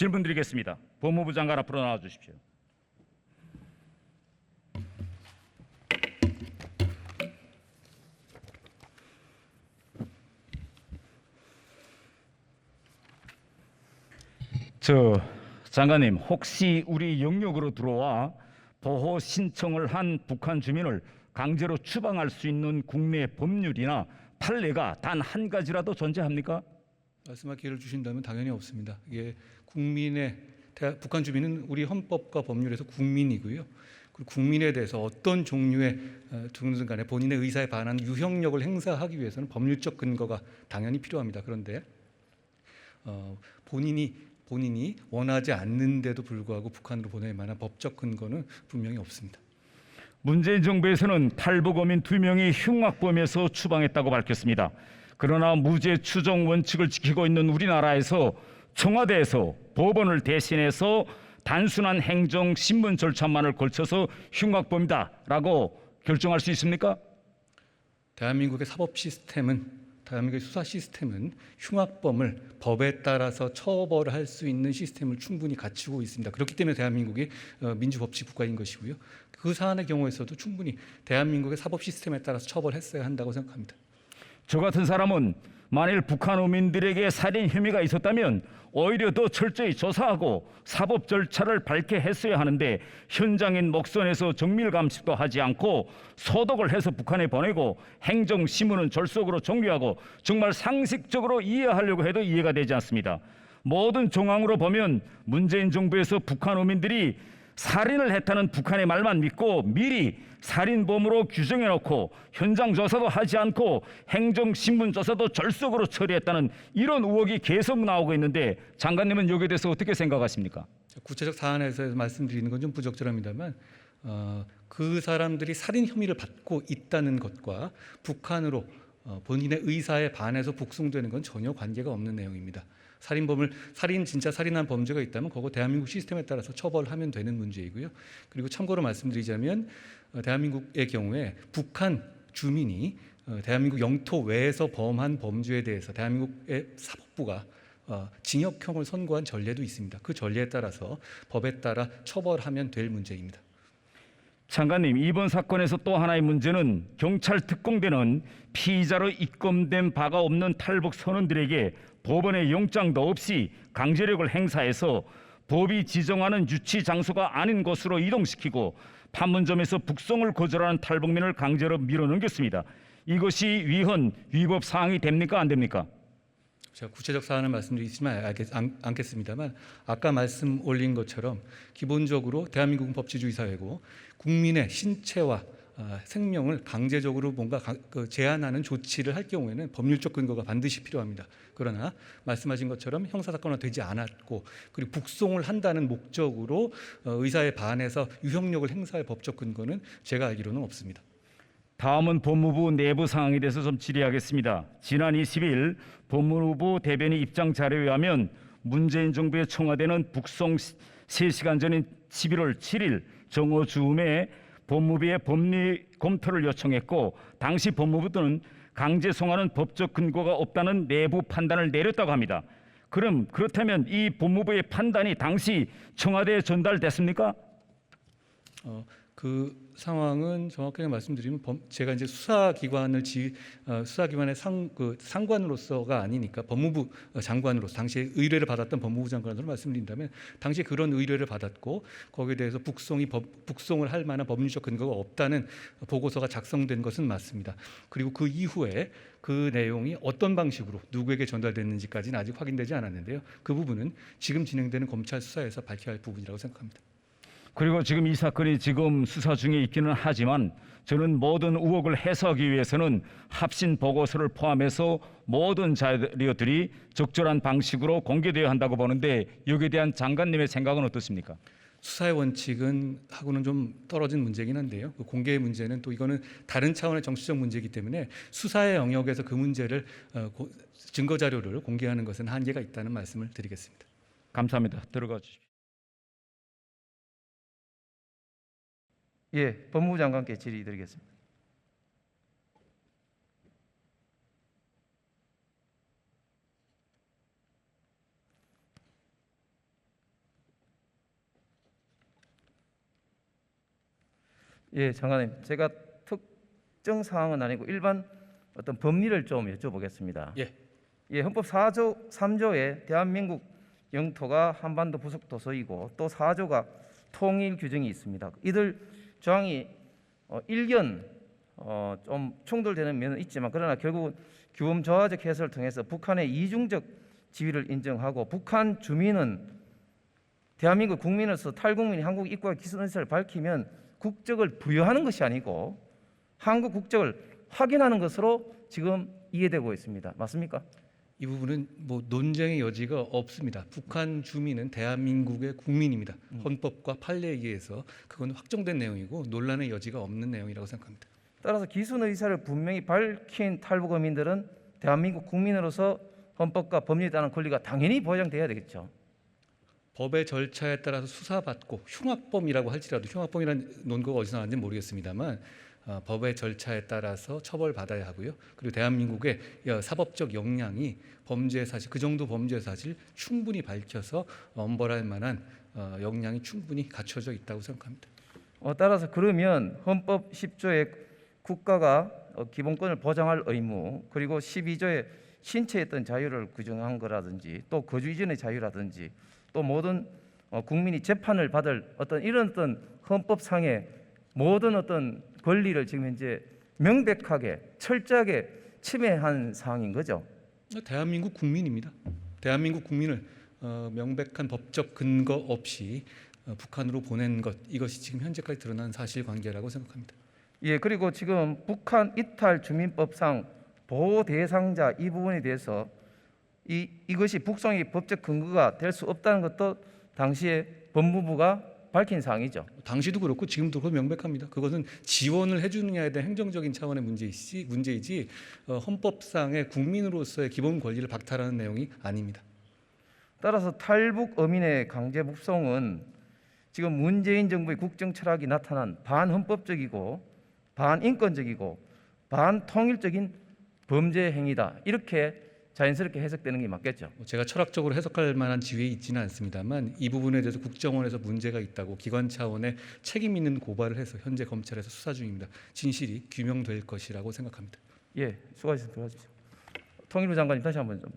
질문 드리겠습니다. 법무부 장관 앞으로 나와 주십시오. 장관님, 혹시 우리 영역으로 들어와 보호 신청을 한 북한 주민을 강제로 추방할 수 있는 국내 법률이나 판례가 단 한 가지라도 존재합니까? 말씀할 기회를 주신다면 당연히 없습니다. 이게 북한 주민은 우리 헌법과 법률에서 국민이고요. 그리고 국민에 대해서 어떤 종류의 누구든 간에 본인의 의사에 반한 유형력을 행사하기 위해서는 법률적 근거가 당연히 필요합니다. 그런데 본인이 원하지 않는데도 불구하고 북한으로 보낼 만한 법적 근거는 분명히 없습니다. 문재인 정부에서는 탈북어민 2명이 흉악범에서 추방했다고 밝혔습니다. 그러나 무죄 추정 원칙을 지키고 있는 우리나라에서 청와대에서 법원을 대신해서 단순한 행정 신문 절차만을 걸쳐서 흉악범이다라고 결정할 수 있습니까? 대한민국의 수사 시스템은 흉악범을 법에 따라서 처벌할 수 있는 시스템을 충분히 갖추고 있습니다. 그렇기 때문에 대한민국이 민주법치 국가인 것이고요. 그 사안의 경우에서도 충분히 대한민국의 사법 시스템에 따라서 처벌했어야 한다고 생각합니다. 저 같은 사람은 만일 북한 어민들에게 살인 혐의가 있었다면 오히려 더 철저히 조사하고 사법 절차를 밟게 했어야 하는데 현장인 목선에서 정밀 감식도 하지 않고 소독을 해서 북한에 보내고 행정 심문은 졸속으로 종료하고 정말 상식적으로 이해하려고 해도 이해가 되지 않습니다. 모든 정황으로 보면 문재인 정부에서 북한 어민들이 살인을 했다는 북한의 말만 믿고 미리 살인범으로 규정해놓고 현장 조사도 하지 않고 행정신문 조사도 졸속으로 처리했다는 이런 의혹이 계속 나오고 있는데 장관님은 여기에 대해서 어떻게 생각하십니까? 구체적 사안에서 말씀드리는 건 좀 부적절합니다만 그 사람들이 살인 혐의를 받고 있다는 것과 북한으로 본인의 의사에 반해서 북송되는 건 전혀 관계가 없는 내용입니다. 진짜 살인한 범죄가 있다면 그거 대한민국 시스템에 따라서 처벌하면 되는 문제이고요. 그리고 참고로 말씀드리자면 대한민국의 경우에 북한 주민이 대한민국 영토 외에서 범한 범죄에 대해서 대한민국의 사법부가 징역형을 선고한 전례도 있습니다. 그 전례에 따라서 법에 따라 처벌하면 될 문제입니다. 장관님, 이번 사건에서 또 하나의 문제는 경찰 특공대는 피의자로 입건된 바가 없는 탈북 선원들에게 법원의 영장도 없이 강제력을 행사해서 법이 지정하는 유치 장소가 아닌 곳으로 이동시키고 판문점에서 북송을 거절하는 탈북민을 강제로 밀어넘겼습니다. 이것이 위법 사항이 됩니까? 안 됩니까? 제가 구체적 사안을 말씀드리지 않겠습니다만 아까 말씀 올린 것처럼 기본적으로 대한민국은 법치주의 사회고 국민의 신체와 생명을 강제적으로 뭔가 제한하는 조치를 할 경우에는 법률적 근거가 반드시 필요합니다. 그러나 말씀하신 것처럼 형사사건화 되지 않았고 그리고 북송을 한다는 목적으로 의사에 반해서 유형력을 행사할 법적 근거는 제가 알기로는 없습니다. 다음은 법무부 내부 상황에 대해서 좀 질의하겠습니다. 지난 20일 법무부 대변인 입장 자료에 의하면 문재인 정부의 청와대는 북송 3시간 전인 11월 7일 정오 즈음에 법무부에 법리 검토를 요청했고 당시 법무부는 강제 송환은 법적 근거가 없다는 내부 판단을 내렸다고 합니다. 그렇다면 이 법무부의 판단이 당시 청와대에 전달됐습니까? 그 상황은 정확하게 말씀드리면 제가 이제 수사기관의 상관으로서가 아니니까 법무부 장관으로서 당시에 의뢰를 받았던 법무부 장관으로 말씀드린다면 당시에 그런 의뢰를 받았고 거기에 대해서 북송을 할 만한 법률적 근거가 없다는 보고서가 작성된 것은 맞습니다. 그리고 그 이후에 그 내용이 어떤 방식으로 누구에게 전달됐는지까지는 아직 확인되지 않았는데요. 그 부분은 지금 진행되는 검찰 수사에서 밝혀야 할 부분이라고 생각합니다. 그리고 지금 이 사건이 지금 수사 중에 있기는 하지만 저는 모든 의혹을 해소하기 위해서는 합신 보고서를 포함해서 모든 자료들이 적절한 방식으로 공개되어야 한다고 보는데 여기에 대한 장관님의 생각은 어떻습니까? 수사의 원칙은 하고는 좀 떨어진 문제긴 한데요. 그 공개의 문제는 또 이거는 다른 차원의 정치적 문제이기 때문에 수사의 영역에서 그 문제를 증거 자료를 공개하는 것은 한계가 있다는 말씀을 드리겠습니다. 감사합니다. 들어가 주십시오. 예, 법무부 장관께 질의드리겠습니다. 예, 장관님, 제가 특정 사항은 아니고 일반 어떤 법리를 좀 여쭤보겠습니다. 예. 예, 헌법 4조 3조에 대한민국 영토가 한반도 부속 도서이고 또 4조가 통일 규정이 있습니다. 이들 조항이 일견 좀 충돌되는 면은 있지만 그러나 결국은 규범 조화적 해설을 통해서 북한의 이중적 지위를 인정하고 북한 주민은 대한민국 국민으로서 탈국민이 한국 입국과 기선 의사를 밝히면 국적을 부여하는 것이 아니고 한국 국적을 확인하는 것으로 지금 이해되고 있습니다. 맞습니까? 이 부분은 뭐 논쟁의 여지가 없습니다. 북한 주민은 대한민국의 국민입니다. 헌법과 판례에 의해서 그건 확정된 내용이고 논란의 여지가 없는 내용이라고 생각합니다. 따라서 기순 의사를 분명히 밝힌 탈북어민들은 대한민국 국민으로서 헌법과 법률에 따른 권리가 당연히 보장돼야 되겠죠. 법의 절차에 따라서 수사받고 흉악범이라고 할지라도 흉악범이라는 논거가 어디서 나왔는지 모르겠습니다만 법의 절차에 따라서 처벌받아야 하고요. 그리고 대한민국의 사법적 역량이 범죄 사실 그 정도 범죄 사실 충분히 밝혀서 엄벌할 만한 역량이 충분히 갖춰져 있다고 생각합니다. 따라서 그러면 헌법 10조에 국가가 기본권을 보장할 의무 그리고 12조에 신체의 어떤 자유를 규정한 거라든지 또 거주 이전의 자유라든지 또 모든 국민이 재판을 받을 이런 헌법상의 모든 권리를 지금 현재 명백하게 철저하게 침해한 사항인 거죠. 대한민국 국민입니다. 대한민국 국민을 명백한 법적 근거 없이 북한으로 보낸 것 이것이 지금 현재까지 드러난 사실관계라고 생각합니다. 예, 그리고 지금 북한 이탈 주민법상 보호 대상자 이 부분에 대해서 이것이 북송의 법적 근거가 될 수 없다는 것도 당시에 법무부가 밝힌 사항이죠. 당시도 그렇고 지금도 그렇고 명백합니다. 그것은 지원을 해주느냐에 대한 행정적인 차원의 문제이지 헌법상의 국민으로서의 기본 권리를 박탈하는 내용이 아닙니다. 따라서 탈북 어민의 강제 북송은 지금 문재인 정부의 국정 철학이 나타난 반헌법적이고 반인권적이고 반통일적인 범죄 행위다. 이렇게 자연스럽게 해석되는 게 맞겠죠. 제가 철학적으로 해석할 만한 지위에 있지는 않습니다만 이 부분에 대해서 국정원에서 문제가 있다고 기관 차원의 책임 있는 고발을 해서 현재 검찰에서 수사 중입니다. 진실이 규명될 것이라고 생각합니다. 예, 수고하셨습니다. 통일부 장관님 다시 한번 좀.